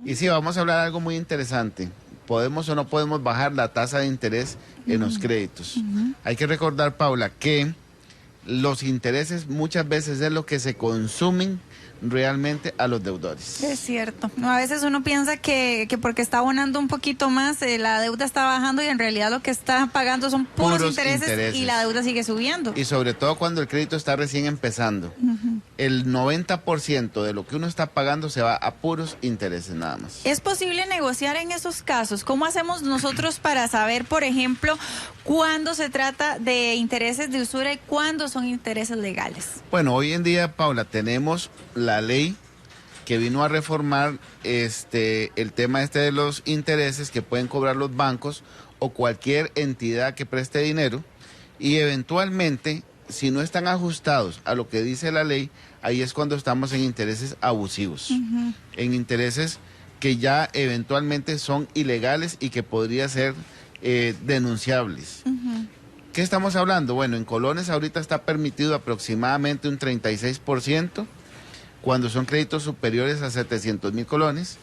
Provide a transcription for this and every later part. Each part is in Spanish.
Y sí, vamos a hablar de algo muy interesante. ¿Podemos o no podemos bajar la tasa de interés en los créditos? Hay que recordar, Paula, que los intereses muchas veces es lo que se consumen realmente a los deudores. Es cierto. No, a veces uno piensa que porque está abonando un poquito más, la deuda está bajando y en realidad lo que está pagando son puros intereses y la deuda sigue subiendo. Y sobre todo cuando el crédito está recién empezando. El 90% de lo que uno está pagando se va a puros intereses nada más. ¿Es posible negociar en esos casos? ¿Cómo hacemos nosotros para saber, por ejemplo, cuándo se trata de intereses de usura y cuándo son intereses legales? Bueno, hoy en día, Paula, tenemos la ley que vino a reformar el tema de los intereses que pueden cobrar los bancos o cualquier entidad que preste dinero, y eventualmente, si no están ajustados a lo que dice la ley, ahí es cuando estamos en intereses abusivos, en intereses que ya eventualmente son ilegales y que podrían ser denunciables. ¿Qué estamos hablando? Bueno, en colones ahorita está permitido aproximadamente un 36%, cuando son créditos superiores a 700,000 colones,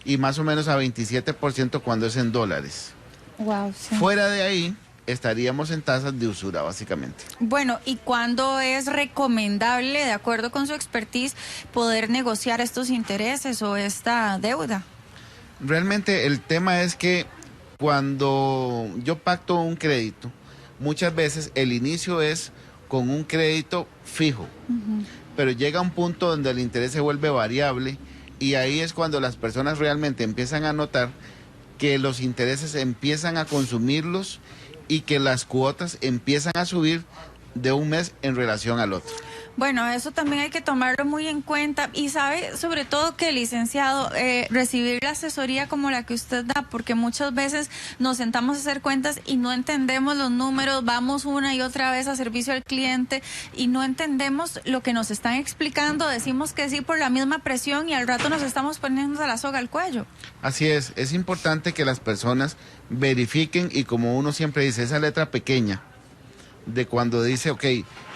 y más o menos a 27% cuando es en dólares. Wow, sí. Fuera de ahí, estaríamos en tasas de usura, básicamente. Bueno, ¿y cuándo es recomendable, de acuerdo con su expertise, poder negociar estos intereses o esta deuda? Realmente el tema es que cuando yo pacto un crédito, muchas veces el inicio es con un crédito fijo, pero llega un punto donde el interés se vuelve variable, y ahí es cuando las personas realmente empiezan a notar que los intereses empiezan a consumirlos y que las cuotas empiezan a subir de un mes en relación al otro. Bueno, eso también hay que tomarlo muy en cuenta, y sabe sobre todo que, licenciado, recibir la asesoría como la que usted da, porque muchas veces nos sentamos a hacer cuentas y no entendemos los números, vamos una y otra vez a servicio al cliente y no entendemos lo que nos están explicando, decimos que sí por la misma presión y al rato nos estamos poniendo la soga al cuello. Así es importante que las personas verifiquen, y como uno siempre dice, esa letra pequeña de cuando dice, ok,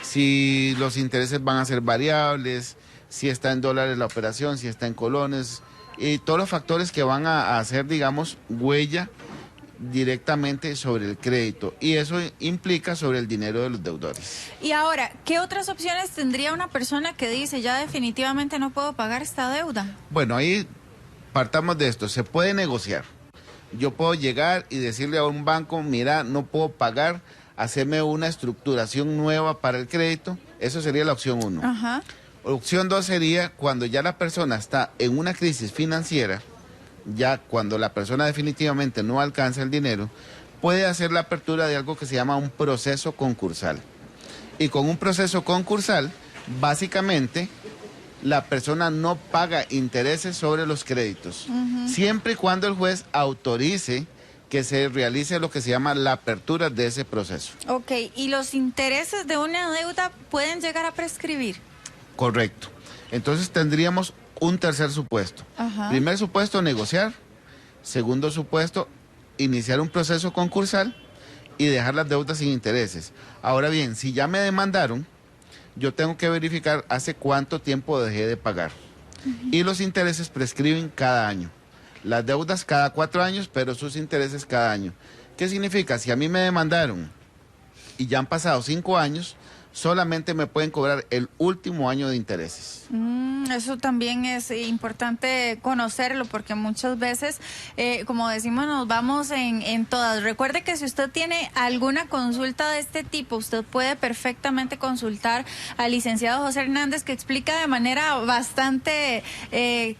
si los intereses van a ser variables, si está en dólares la operación, si está en colones, y todos los factores que van a hacer, digamos, huella directamente sobre el crédito, y eso implica sobre el dinero de los deudores. Y ahora, ¿qué otras opciones tendría una persona que dice, ya definitivamente no puedo pagar esta deuda? Bueno, ahí partamos de esto, se puede negociar. Yo puedo llegar y decirle a un banco, mira, no puedo pagar, hacerme una estructuración nueva para el crédito. Eso sería la opción 1. Opción 2 sería cuando ya la persona está en una crisis financiera, ya cuando la persona definitivamente no alcanza el dinero, puede hacer la apertura de algo que se llama un proceso concursal. Y con un proceso concursal, básicamente, la persona no paga intereses sobre los créditos, siempre y cuando el juez autorice que se realice lo que se llama la apertura de ese proceso. Ok, ¿y los intereses de una deuda pueden llegar a prescribir? Correcto. Entonces tendríamos un tercer supuesto. Primer supuesto, negociar. Segundo supuesto, iniciar un proceso concursal y dejar las deudas sin intereses. Ahora bien, si ya me demandaron, yo tengo que verificar hace cuánto tiempo dejé de pagar. Y los intereses prescriben cada año. Las deudas cada 4 años, pero sus intereses cada año. ¿Qué significa? Si a mí me demandaron y ya han pasado 5 años, solamente me pueden cobrar el último año de intereses. Eso también es importante conocerlo, porque muchas veces, como decimos, nos vamos en todas. Recuerde que si usted tiene alguna consulta de este tipo, usted puede perfectamente consultar al licenciado José Hernández, que explica de manera bastante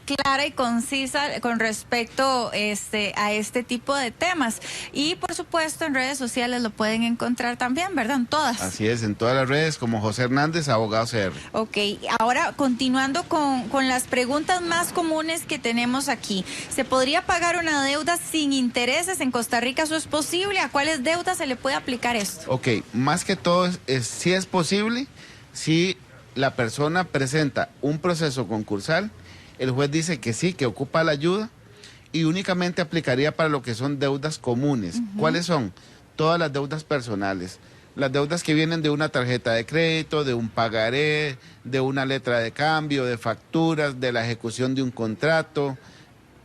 clara y concisa con respecto a este tipo de temas. Y por supuesto en redes sociales lo pueden encontrar también, ¿verdad? En todas. Así es, en todas las redes como José Hernández, abogado CR. Ok, ahora continuando con las preguntas más comunes que tenemos aquí. ¿Se podría pagar una deuda sin intereses en Costa Rica? ¿Eso es posible? ¿A cuáles deudas se le puede aplicar esto? Ok, más que todo, sí es posible si la persona presenta un proceso concursal, el juez dice que sí, que ocupa la ayuda, y únicamente aplicaría para lo que son deudas comunes. ¿Cuáles son? Todas las deudas personales. Las deudas que vienen de una tarjeta de crédito, de un pagaré, de una letra de cambio, de facturas, de la ejecución de un contrato,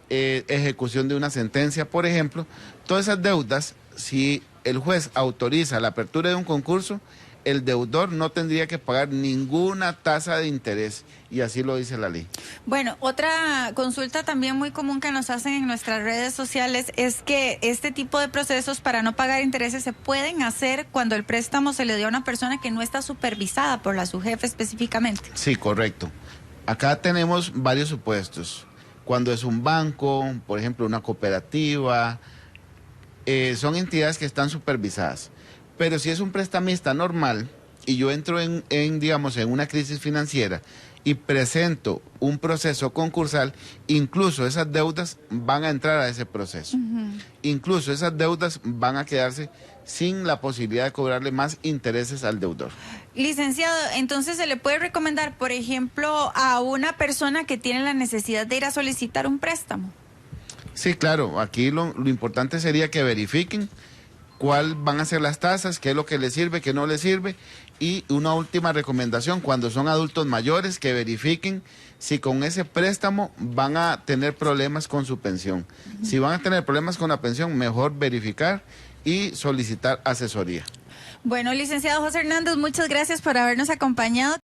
ejecución de una sentencia, por ejemplo. Todas esas deudas, si el juez autoriza la apertura de un concurso, el deudor no tendría que pagar ninguna tasa de interés, y así lo dice la ley. Bueno, otra consulta también muy común que nos hacen en nuestras redes sociales es que este tipo de procesos para no pagar intereses se pueden hacer cuando el préstamo se le dio a una persona que no está supervisada por la subjefe específicamente. Sí, correcto. Acá tenemos varios supuestos. Cuando es un banco, por ejemplo, una cooperativa, son entidades que están supervisadas. Pero si es un prestamista normal y yo entro digamos, en una crisis financiera y presento un proceso concursal, incluso esas deudas van a entrar a ese proceso. Incluso esas deudas van a quedarse sin la posibilidad de cobrarle más intereses al deudor. Licenciado, entonces se le puede recomendar, por ejemplo, a una persona que tiene la necesidad de ir a solicitar un préstamo. Sí, claro, aquí lo importante sería que verifiquen cuál van a ser las tasas, qué es lo que les sirve, qué no les sirve. Y una última recomendación, cuando son adultos mayores, que verifiquen si con ese préstamo van a tener problemas con su pensión. Si van a tener problemas con la pensión, mejor verificar y solicitar asesoría. Bueno, licenciado José Hernández, muchas gracias por habernos acompañado.